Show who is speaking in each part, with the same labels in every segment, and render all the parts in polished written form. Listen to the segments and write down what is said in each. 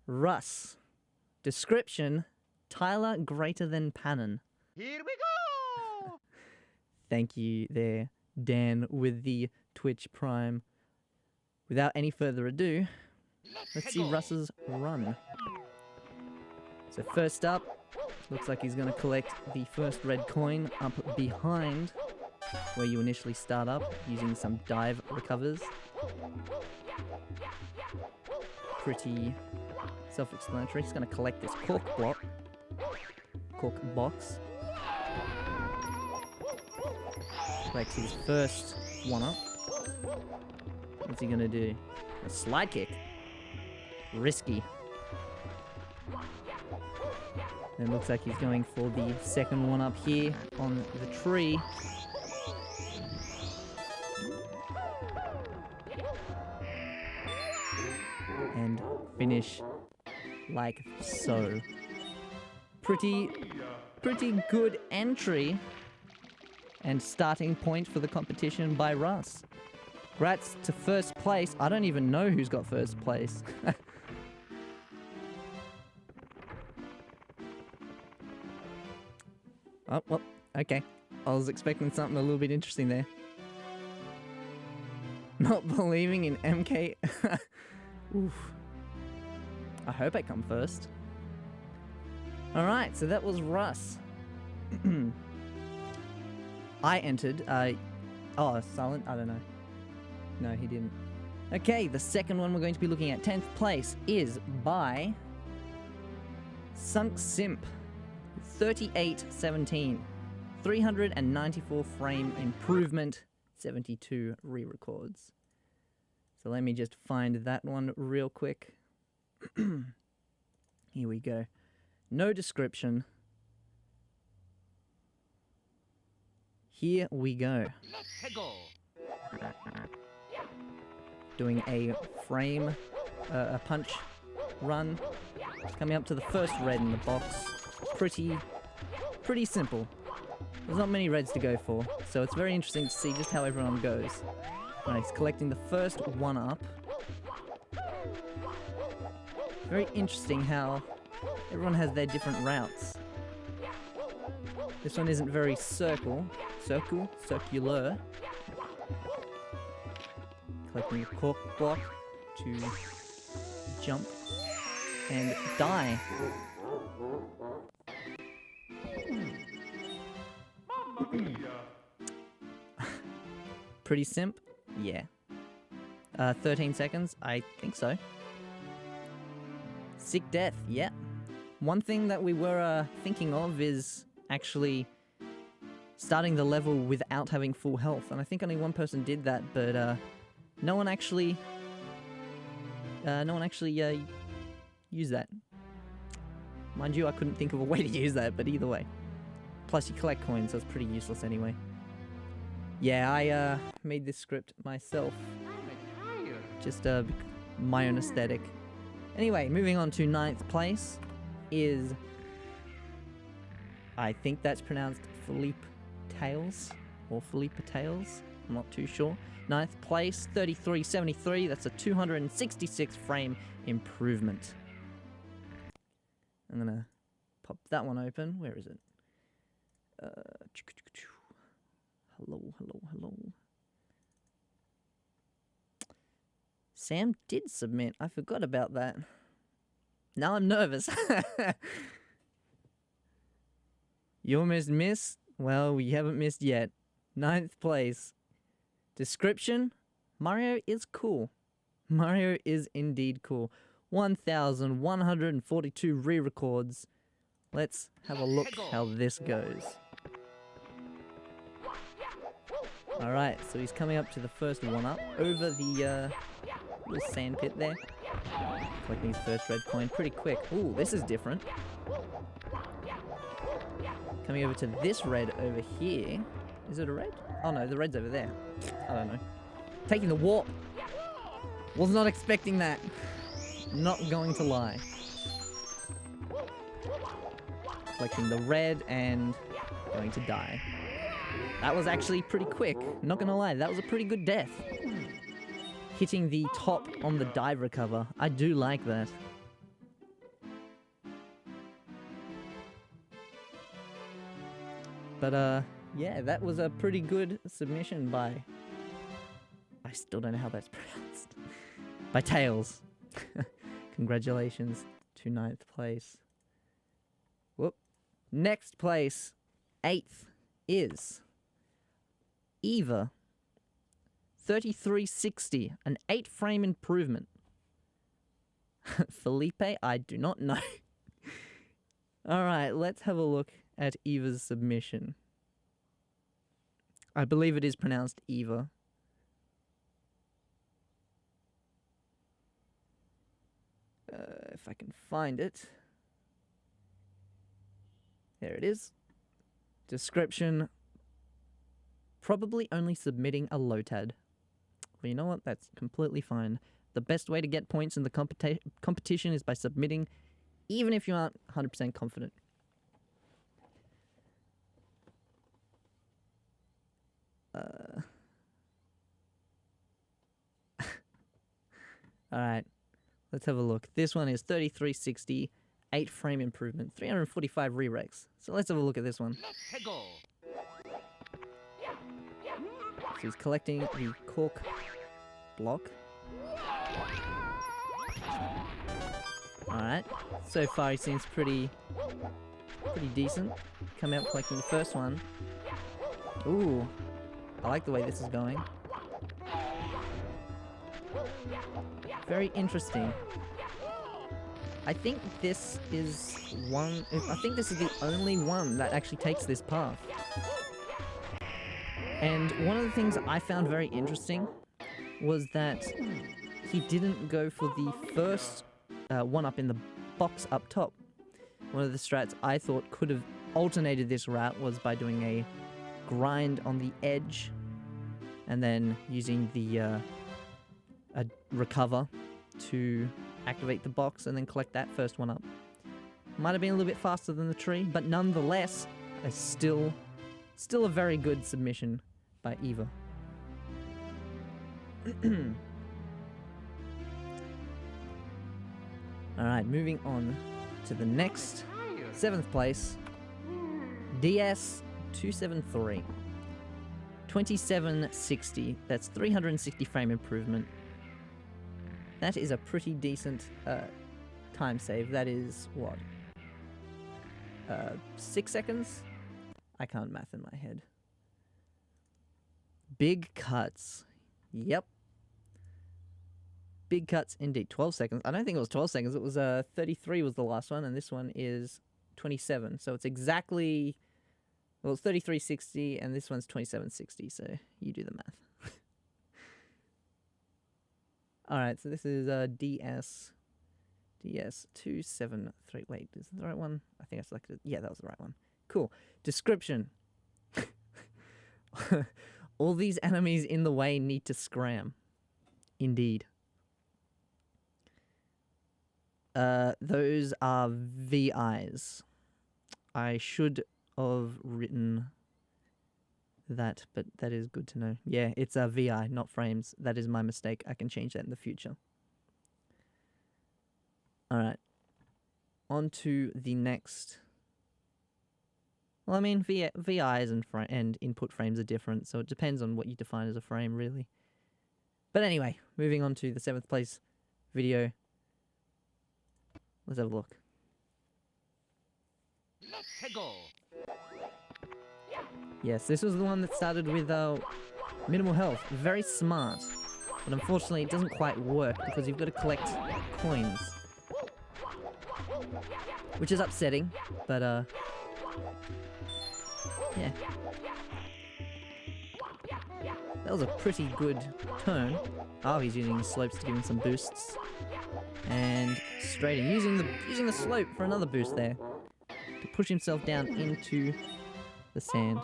Speaker 1: Russ. Description, Tyler greater than Pannon.
Speaker 2: Here we go!
Speaker 1: Thank you there, Dan, with the Twitch Prime. Without any further ado, let's see Russ's run. So first up, looks like he's going to collect the first red coin up behind where you initially start up using some dive recovers. Pretty self-explanatory. He's going to collect this cork box. Collect his first one up. What's he going to do? A slide kick. Risky. Then looks like he's going for the second one up here on the tree. And finish like so. Pretty good entry and starting point for the competition by Russ. Congrats to first place. I don't even know who's got first place. Oh, well, okay. I was expecting something a little bit interesting there. Not believing in MK. Oof. I hope I come first. Alright, so that was Russ. I entered, oh, silent? I don't know. No, he didn't. Okay, the second one we're going to be looking at, 10th place, is by Sunk Simp. 3817. 394 frame improvement, 72 re-records. So let me just find that one real quick. Here we go. No description. Here we go.
Speaker 2: Let's go!
Speaker 1: Doing a frame, a punch run. Coming up to the first red in the box. Pretty simple. There's not many reds to go for, so it's very interesting to see just how everyone goes. Right, he's collecting the first one up. Very interesting how everyone has their different routes. This one isn't very circular. Collecting the cork block to jump and die. Pretty simp? Yeah. 13 seconds? I think so. Sick death, yeah. One thing that we were thinking of is actually starting the level without having full health, and I think only one person did that, but no one actually used that. Mind you, I couldn't think of a way to use that, but either way. Plus you collect coins, so it's pretty useless anyway. Yeah, I made this script myself. Just my own aesthetic. Anyway, moving on to 9th place is, I think that's pronounced Philippe Tails, or Philippe Tails, I'm not too sure. 9th place, 3373, that's a 266 frame improvement. I'm gonna pop that one open, where is it? Hello. Sam did submit. I forgot about that. Now I'm nervous. You almost missed? Well, we haven't missed yet. 9th place. Description? Mario is cool. Mario is indeed cool. 1,142 re-records. Let's have a look how this goes. Alright, so he's coming up to the first one up over the little sand pit there. Collecting his first red coin pretty quick. Ooh, this is different. Coming over to this red over here. Is it a red? Oh no, the red's over there. I don't know. Taking the warp. Was not expecting that. Not going to lie. Collecting the red and going to die. That was actually pretty quick. Not gonna lie, that was a pretty good death. Hitting the top on the dive recover. I do like that. But yeah, that was a pretty good submission by... I still don't know how that's pronounced. By Tails. Congratulations to 9th place. Whoop. Next place, 8th, is Eva. 3360, an 8-frame improvement. Felipe, I do not know. Alright, let's have a look at Eva's submission. I believe it is pronounced Eva. If I can find it. There it is. Description. Probably only submitting a lotad. Well, you know what? That's completely fine. The best way to get points in the competition is by submitting, even if you aren't 100% confident. Alright, let's have a look. This one is 3360, 8-frame improvement, 345 re-regs. So let's have a look at this one.
Speaker 2: Let's go.
Speaker 1: So he's collecting the cork block. Alright, so far he seems pretty decent. Come out collecting the first one. Ooh, I like the way this is going. Very interesting. I think this is the only one that actually takes this path. And one of the things I found very interesting was that he didn't go for the first one up in the box up top. One of the strats I thought could have alternated this route was by doing a grind on the edge and then using the a recover to activate the box and then collect that first one up. Might have been a little bit faster than the tree, but nonetheless, still a very good submission by Eva. Alright, moving on to the next 7th place. DS 273. 2760. That's 360 frame improvement. That is a pretty decent time save. That is what? 6 seconds? I can't math in my head. Big cuts. Yep. Big cuts indeed. 12 seconds. I don't think it was 12 seconds. It was 33 was the last one, and this one is 27. So it's exactly... Well, it's 3360, and this one's 2760, so you do the math. Alright, so this is DS 273. Wait, is that the right one? I think I selected it. Yeah, that was the right one. Cool. Description. All these enemies in the way need to scram. Indeed. Those are VIs. I should have written that, but that is good to know. Yeah, it's a VI, not frames. That is my mistake. I can change that in the future. Alright. On to the next. Well, I mean, VIs and input frames are different, so it depends on what you define as a frame, really. But anyway, moving on to the 7th place video. Let's have a look.
Speaker 2: Let's go.
Speaker 1: Yes, this was the one that started with minimal health. Very smart. But unfortunately, it doesn't quite work because you've got to collect coins. Which is upsetting, but yeah. That was a pretty good turn. Oh, he's using the slopes to give him some boosts. And straight in, using the slope for another boost there. To push himself down into the sand.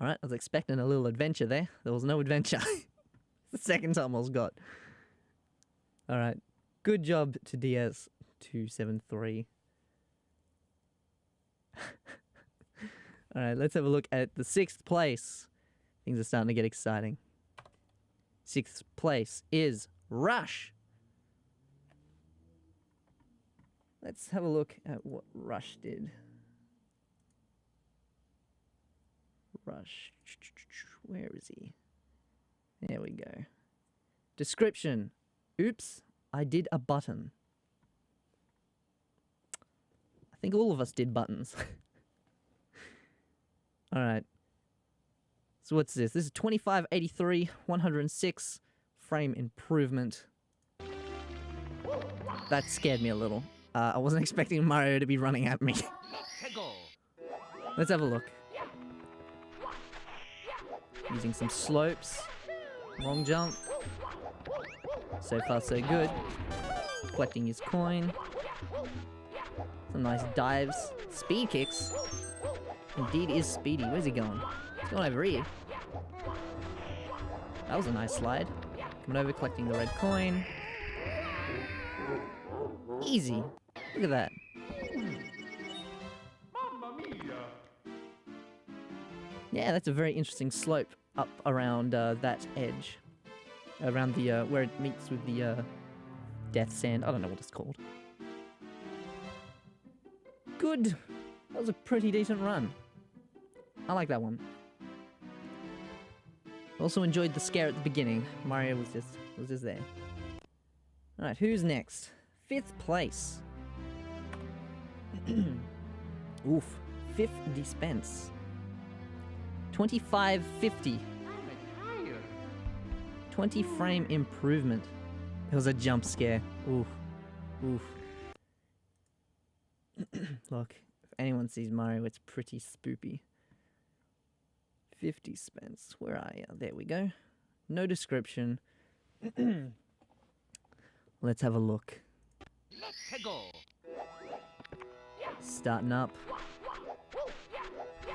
Speaker 1: Alright, I was expecting a little adventure there. There was no adventure. The second time I was got. Alright, good job to DS273. Alright, let's have a look at the 6th place. Things are starting to get exciting. 6th place is Rush. Let's have a look at what Rush did. Rush. Where is he? There we go. Description. Oops, I did a button. I think all of us did buttons. Alright. So what's this? This is 2583, 106 frame improvement. That scared me a little. I wasn't expecting Mario to be running at me. Let's have a look. Using some slopes. Long jump. So far so good. Collecting his coin. Some nice dives. Speed kicks. Indeed is speedy. Where's he going? He's going over here. That was a nice slide. Coming over, collecting the red coin. Easy. Look at that. Yeah, that's a very interesting slope up around that edge. Around the, where it meets with the death sand. I don't know what it's called. Good. That was a pretty decent run. I like that one. Also enjoyed the scare at the beginning. Mario was just there. Alright, who's next? 5th place. Oof. 5th dispense. 2550. 20 frame improvement. It was a jump scare. Oof. Oof. Look, if anyone sees Mario, it's pretty spoopy. 50 spence. Where are you? There we go. No description. Let's have a look. Starting up.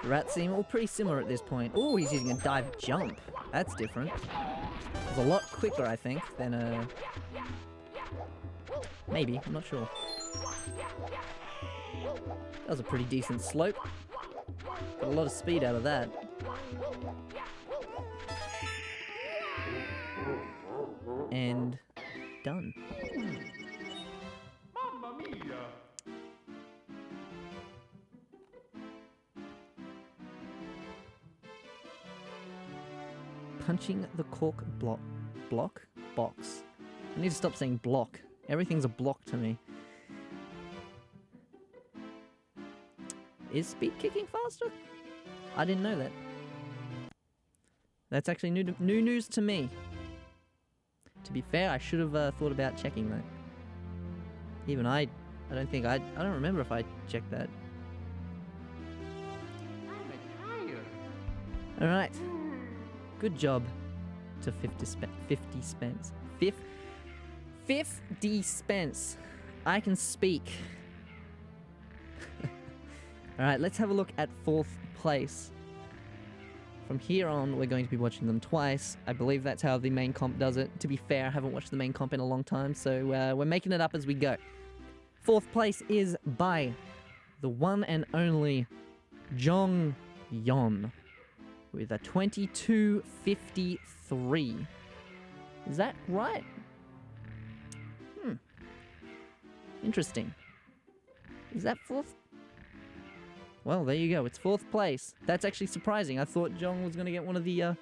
Speaker 1: The rats seem all pretty similar at this point. Oh, he's using a dive jump. That's different. It's a lot quicker, I think, than maybe, I'm not sure. That was a pretty decent slope. Got a lot of speed out of that. And done.
Speaker 2: Mamma mia!
Speaker 1: Punching the cork box. I need to stop saying block. Everything's a block to me. Is speed kicking faster? I didn't know that. That's actually new news to me. To be fair, I should have thought about checking that. Even I don't think I don't remember if I checked that. All right. Good job to 50 spence. 50 spence. I can speak. All right, let's have a look at 4th place. From here on, we're going to be watching them twice. I believe that's how the main comp does it. To be fair, I haven't watched the main comp in a long time, so we're making it up as we go. 4th place is by the one and only Jong Yon with a 2253. Is that right? Interesting. Is that 4th? Well, there you go. It's 4th place. That's actually surprising. I thought Jong was going to get one of the,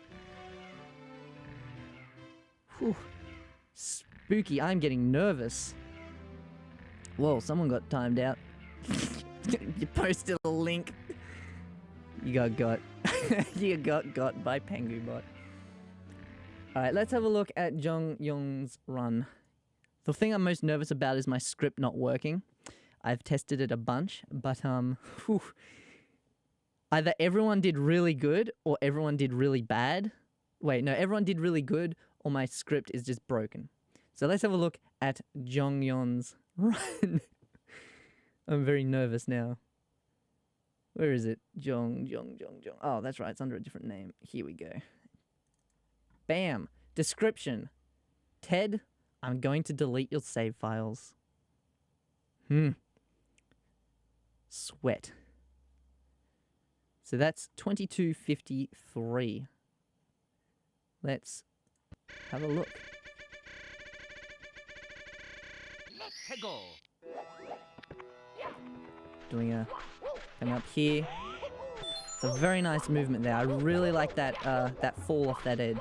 Speaker 1: Spooky. I'm getting nervous. Whoa, someone got timed out. You posted a link. You got. You got by PenguBot. Alright, let's have a look at Jong Yong's run. The thing I'm most nervous about is my script not working. I've tested it a bunch, but either everyone did really good or everyone did really bad. Wait, no, everyone did really good or my script is just broken. So let's have a look at Jongyon's run. I'm very nervous now. Where is it? Jong. Oh, that's right, it's under a different name. Here we go. Bam. Description. Ted, I'm going to delete your save files. Sweat. So that's 2253. Let's have a look.
Speaker 2: Let's go.
Speaker 1: Doing a coming up here. It's a very nice movement there. I really like that that fall off that edge.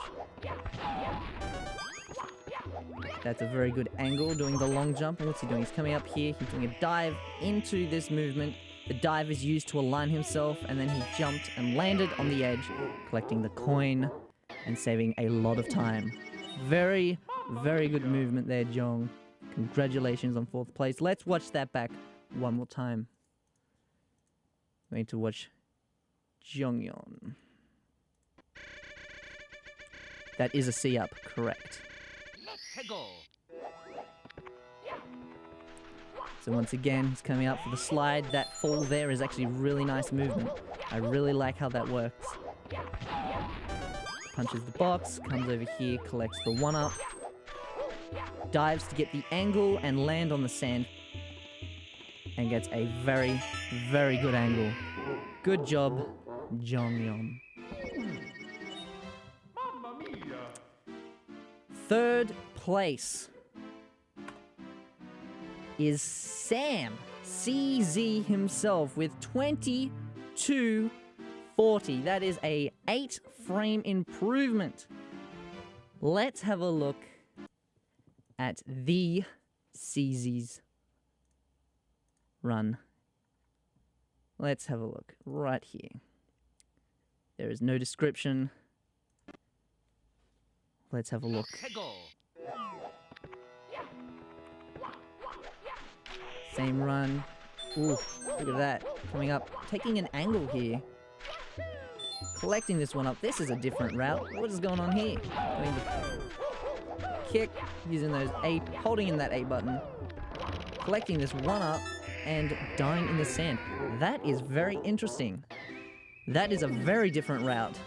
Speaker 1: That's a very good angle, doing the long jump. And what's he doing? He's coming up here. He's doing a dive into this movement. The dive is used to align himself, and then he jumped and landed on the edge, collecting the coin and saving a lot of time. Very, very good movement there, Jong. Congratulations on 4th place. Let's watch that back one more time. We're going to watch Jongyeon. That is a C up, correct.
Speaker 2: Let's go.
Speaker 1: So once again, he's coming up for the slide. That fall there is actually really nice movement. I really like how that works. Punches the box, comes over here, collects the 1-up. Dives to get the angle and land on the sand. And gets a very, very good angle. Good job, Jongyeon. 3rd place is Sam, CZ himself, with 22:40. That is a 8-frame improvement. Let's have a look at the CZ's run. Let's have a look right here. There is no description. Let's have a look.
Speaker 2: Let's go.
Speaker 1: Same run. Ooh, look at that. Coming up, taking an angle here. Collecting this one up. This is a different route. What is going on here? Doing the kick, using those A, holding in that A button. Collecting this 1-up and dying in the sand. That is very interesting. That is a very different route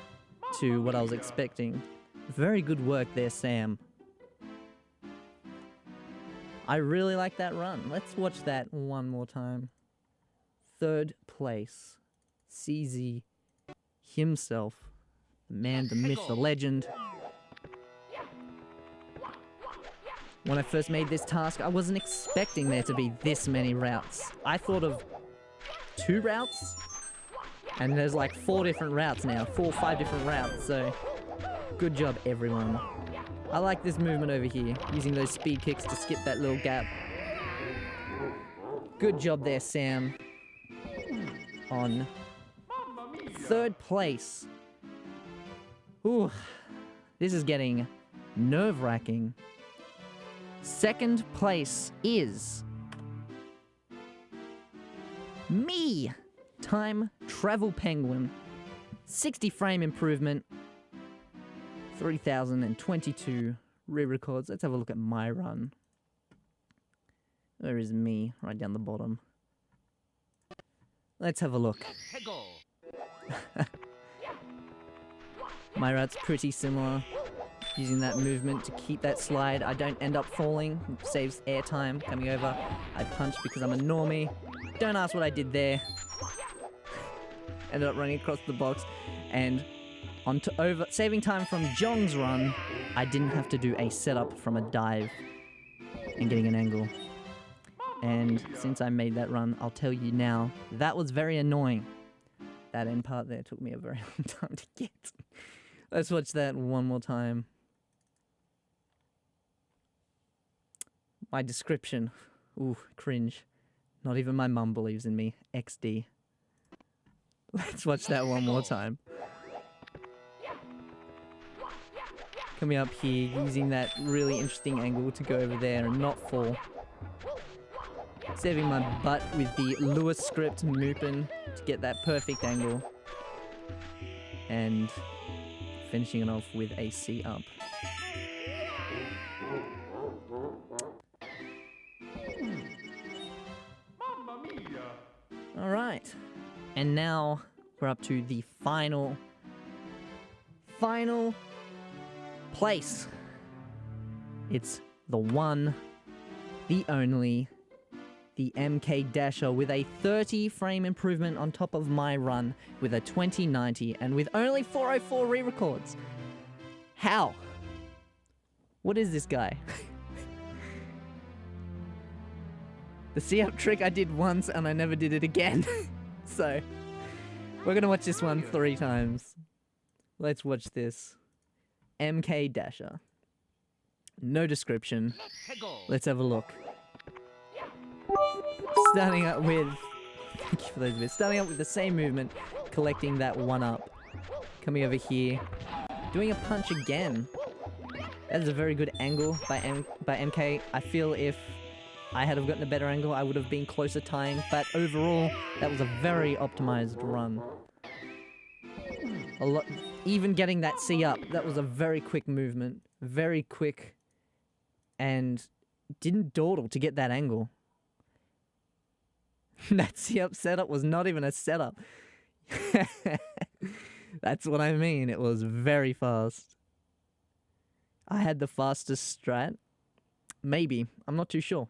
Speaker 1: to what I was expecting. Very good work there, Sam. I really like that run. Let's watch that one more time. 3rd place. CZ himself. The man, the myth, the legend. When I first made this task, I wasn't expecting there to be this many routes. I thought of 2 routes, and there's like 4 different routes now. 4 or 5 different routes, so good job, everyone. I like this movement over here, using those speed kicks to skip that little gap. Good job there, Sam. On 3rd place. Ooh, this is getting nerve-wracking. 2nd place is me, TimeTravelPenguin. 60-frame improvement. 3,022 re-records. Let's have a look at my run. Where is me? Right down the bottom. Let's have a look.
Speaker 2: Let's go.
Speaker 1: My route's pretty similar. Using that movement to keep that slide. I don't end up falling. It saves airtime coming over. I punch because I'm a normie. Don't ask what I did there. Ended up running across the box. And saving time from Jong's run, I didn't have to do a setup from a dive and getting an angle. And since I made that run, I'll tell you now, that was very annoying. That end part there took me a very long time to get. Let's watch that one more time. My description. Ooh, cringe. Not even my mum believes in me. XD. Let's watch that one more time. Coming up here, using that really interesting angle to go over there and not fall. Saving my butt with the Lewis script Mupin to get that perfect angle. And finishing it off with a C up. Alright. And now we're up to the final place. It's the one, the only, the MK Dasher with a 30-frame improvement on top of my run with a 2090 and with only 404 re-records. How? What is this guy? The C-up trick I did once and I never did it again. So, we're gonna watch this one 3 times. Let's watch this. MK Dasher. No description. Let's have a look. Starting up with... Thank you for those bits. Starting up with the same movement, collecting that 1-up. Coming over here. Doing a punch again. That is a very good angle by MK. I feel if I had have gotten a better angle, I would have been closer tying. But overall, that was a very optimized run. Even getting that C up, that was a very quick movement. Very quick. And didn't dawdle to get that angle. That C up setup was not even a setup. That's what I mean. It was very fast. I had the fastest strat. Maybe. I'm not too sure.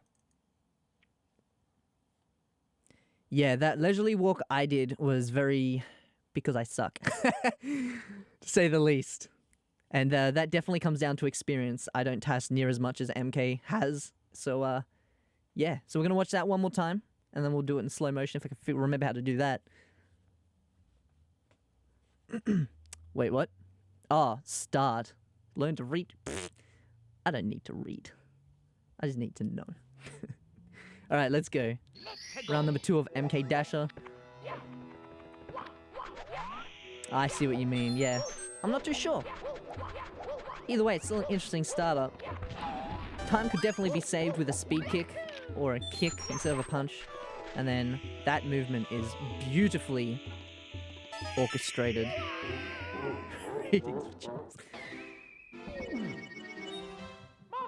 Speaker 1: Yeah, that leisurely walk I did was very... because I suck. To say the least. And that definitely comes down to experience. I don't TAS near as much as MK has. So, yeah. So we're going to watch that one more time. And then we'll do it in slow motion if I can remember how to do that. Wait, what? Oh, start. Learn to read. Pfft, I don't need to read. I just need to know. Alright, let's go. Round number 2 of MK Dasher. I see what you mean, yeah. I'm not too sure. Either way, it's still an interesting startup. Time could definitely be saved with a speed kick or a kick instead of a punch. And then that movement is beautifully orchestrated.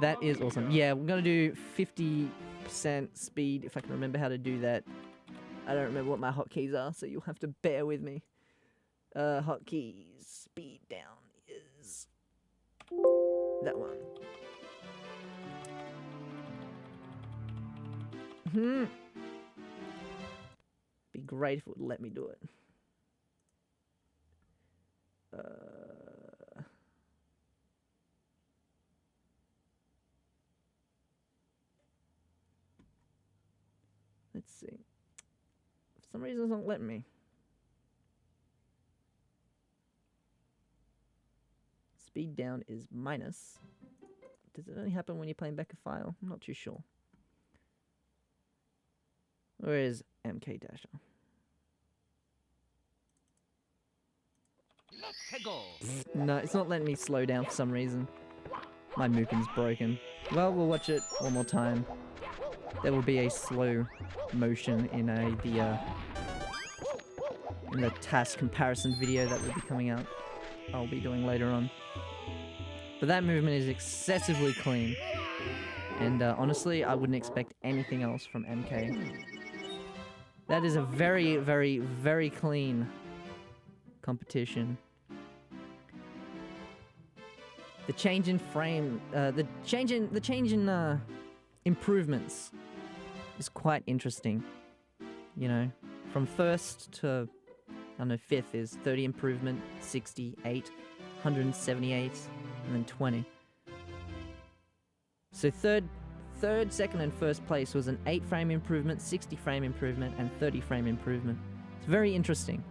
Speaker 1: That is awesome. Yeah, we're going to do 50% speed if I can remember how to do that. I don't remember what my hotkeys are, so you'll have to bear with me. Hotkeys, speed down is that one. Be great if it would let me do it. Let's see. For some reason, it's not letting me. Speed down is minus. Does it only happen when you're playing back a file? I'm not too sure. Where is MK Dasher? No, it's not letting me slow down for some reason. My movement's broken. Well, we'll watch it one more time. There will be a slow motion in the TAS comparison video that will be coming out. I'll be doing later on. But that movement is excessively clean. And honestly, I wouldn't expect anything else from MK. That is a very, very, very clean competition. The change in frame, the change in improvements is quite interesting. You know, from first to, I don't know, 5th is 30 improvement, 68, 178, and then 20. So third, second, and first place was an 8-frame improvement, 60-frame improvement, and 30-frame improvement. It's very interesting.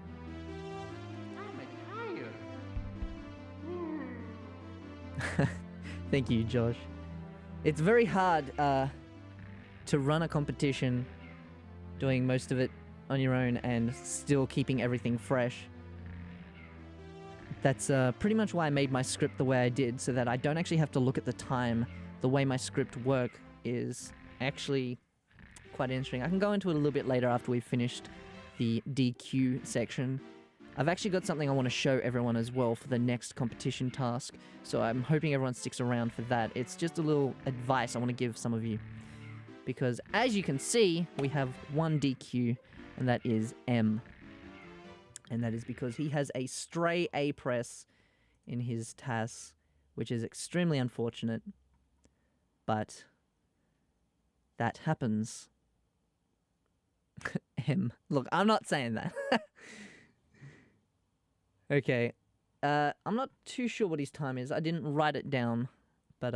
Speaker 1: Thank you, Josh. It's very hard to run a competition doing most of it on your own and still keeping everything fresh. That's pretty much why I made my script the way I did, so that I don't actually have to look at the time. The way my script work is actually quite interesting. I can go into it a little bit later after we've finished the DQ section. I've actually got something I want to show everyone as well for the next competition task, so I'm hoping everyone sticks around for that. It's just a little advice I want to give some of you. Because as you can see, we have one DQ, and that is M. And that is because he has a stray A press in his TAS, which is extremely unfortunate. But that happens. M. Look, I'm not saying that. Okay. I'm not too sure what his time is. I didn't write it down, but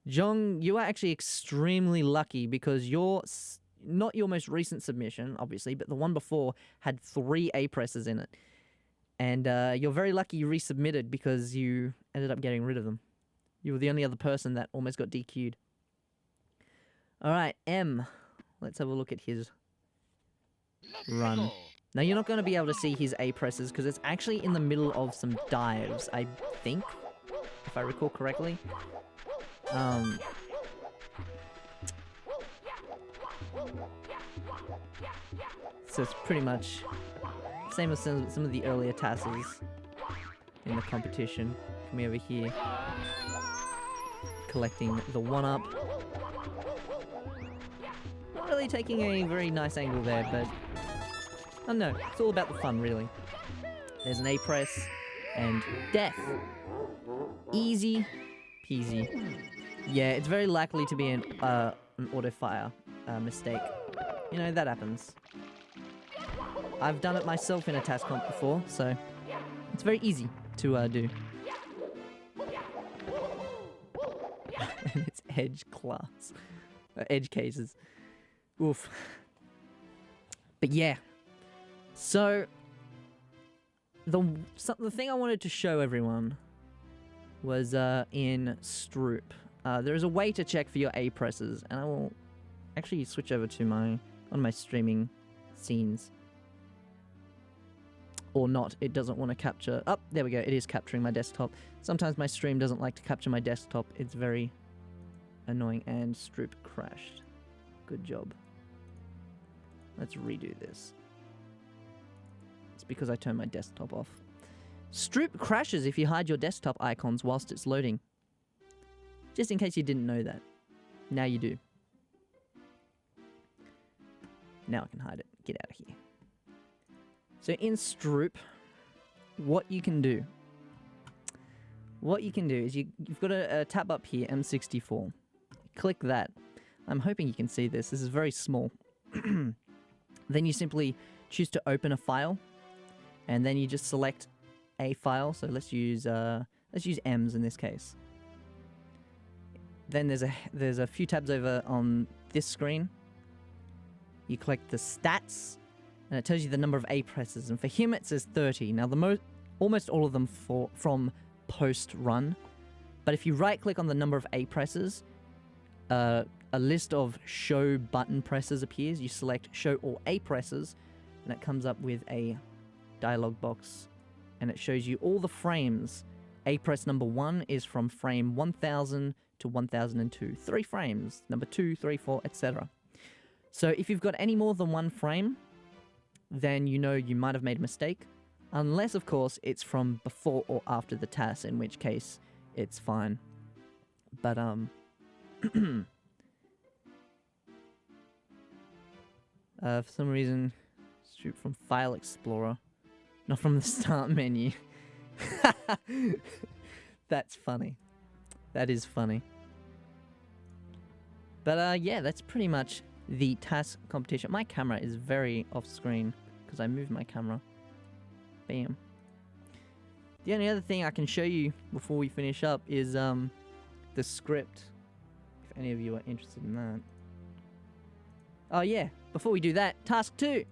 Speaker 1: Jong, you are actually extremely lucky because not your most recent submission, obviously, but the one before had 3 A presses in it. And you're very lucky you resubmitted because you ended up getting rid of them. You were the only other person that almost got DQ'd. All right, M. Let's have a look at his run. Now, you're not going to be able to see his A presses because it's actually in the middle of some dives, I think, if I recall correctly. So it's pretty much same as some of the earlier TASs in the competition. Come over here, collecting the 1-up. Not really taking a very nice angle there, but I don't know. It's all about the fun, really. There's an A press and death. Easy peasy. Yeah, it's very likely to be an auto-fire mistake. You know, that happens. I've done it myself in a TAS comp before, so it's very easy to do. And it's edge class. Edge cases. Oof. But yeah. So, the thing I wanted to show everyone was in Stroop. There is a way to check for your A presses, and I will actually switch over to one of my streaming scenes. Or not, it doesn't want to capture. Oh, there we go, it is capturing my desktop. Sometimes my stream doesn't like to capture my desktop. It's very annoying, and Stroop crashed. Good job. Let's redo this. It's because I turned my desktop off. Stroop crashes if you hide your desktop icons whilst it's loading. Just in case you didn't know that. Now you do. Now I can hide it. Get out of here. So in Stroop, what you can do is you've got a tab up here, M64. Click that. I'm hoping you can see this. This is very small. Then you simply choose to open a file, and then you just select a file. So let's use M's in this case. Then there's a few tabs over on this screen. You collect the stats, and it tells you the number of A presses. And for him, it says 30. Now, almost all of them from post-run. But if you right-click on the number of A presses, a list of show button presses appears. You select show all A presses, and it comes up with a dialog box, and it shows you all the frames. A press number 1 is from frame 1000 to 1002. 3 frames. Number 2, 3, 4, etc. So if you've got any more than 1 frame, then you know you might have made a mistake. Unless, of course, it's from before or after the TAS, in which case it's fine. But, for some reason, shoot from File Explorer, not from the Start menu. That's funny. That is funny. But yeah, that's pretty much the TAS competition. My camera is very off-screen because I moved my camera. Bam. The only other thing I can show you before we finish up is the script, if any of you are interested in that. Oh yeah, before we do that, task 2.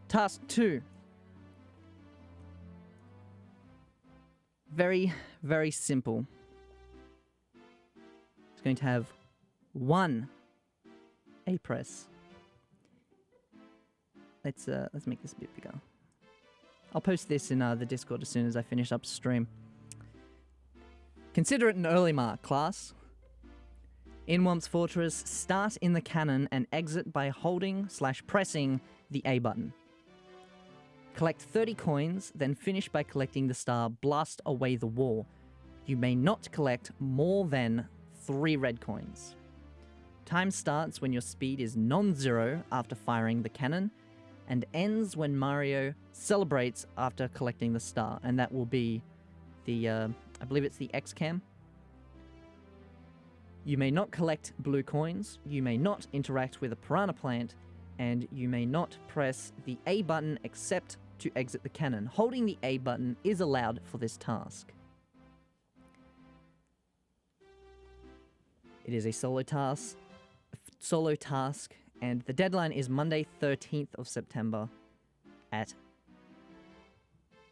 Speaker 1: Task 2. Very, very simple. It's going to have 1 A press. Let's make this a bit bigger. I'll post this in the Discord as soon as I finish up stream. Consider it an early mark, class. In Womp's Fortress, start in the cannon and exit by holding/pressing the A button. Collect 30 coins, then finish by collecting the star Blast Away the Wall. You may not collect more than 3 red coins. Time starts when your speed is non-zero after firing the cannon, and ends when Mario celebrates after collecting the star, and that will be the, I believe it's the X-Cam. You may not collect blue coins, you may not interact with a piranha plant, and you may not press the A button except to exit the cannon. Holding the A button is allowed for this task. It is a solo task, and the deadline is Monday 13th of September at...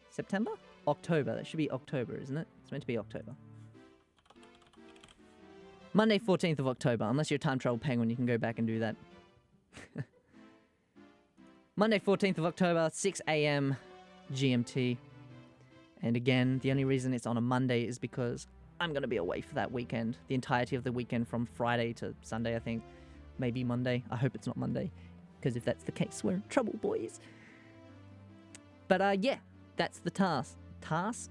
Speaker 1: September? October. That should be October, isn't it? It's meant to be October. Monday 14th of October. Unless you're a time travel penguin, you can go back and do that. Monday 14th of October, 6 a.m. GMT. And again, the only reason it's on a Monday is because I'm going to be away for that weekend. The entirety of the weekend from Friday to Sunday, I think. Maybe Monday. I hope it's not Monday. Because if that's the case, we're in trouble, boys. But yeah, that's the task. Task.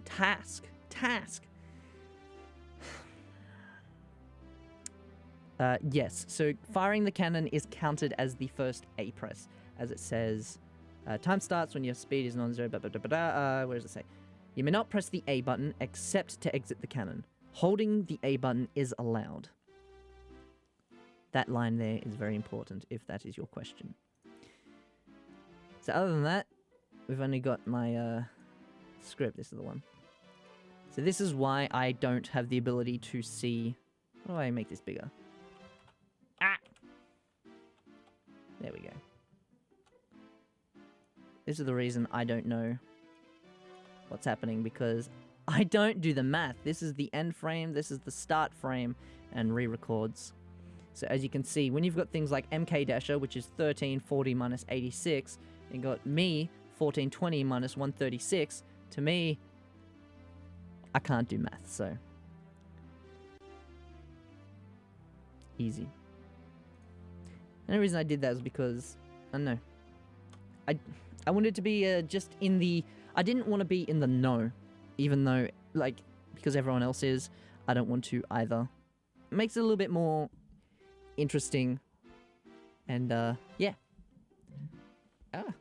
Speaker 1: Yes, so firing the cannon is counted as the first A press. As it says, time starts when your speed is non-zero, where does it say? You may not press the A button except to exit the cannon. Holding the A button is allowed. That line there is very important, if that is your question. So other than that, we've only got my script. This is the one. So this is why I don't have the ability to see... How do I make this bigger? Ah! There we go. This is the reason I don't know what's happening, because I don't do the math. This is the end frame, this is the start frame, and re-records. So as you can see, when you've got things like MK Dasher, which is 1340 minus 86, and got me, 1420 minus 136, to me, I can't do math, so... Easy. The only reason I did that was because, I don't know, I wanted to be just in the... I didn't want to be in the know, even though, like, because everyone else is, I don't want to either. It makes it a little bit more interesting, and, yeah. Ah.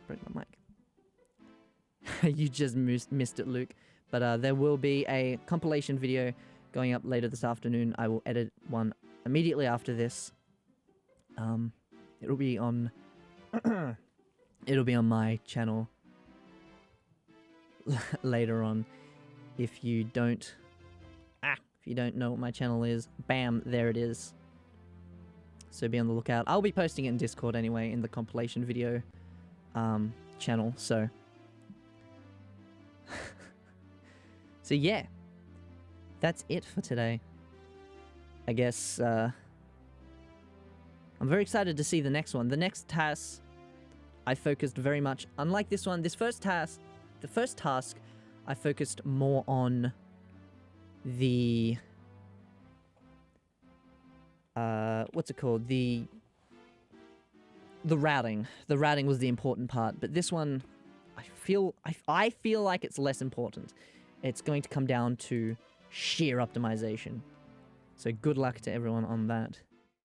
Speaker 1: Broke my mic. You just missed it, Luke. But there will be a compilation video going up later this afternoon. I will edit one immediately after this. It'll be on... it'll be on my channel later on. If you don't know what my channel is, bam, there it is. So be on the lookout. I'll be posting it in Discord anyway, in the compilation video channel, so... So yeah, that's it for today. I guess, I'm very excited to see the next one. The next TAS, I focused very much, unlike this one, the first task, I focused more on the, what's it called? The routing. The routing was the important part, but this one, I feel like it's less important. It's going to come down to sheer optimization. So good luck to everyone on that.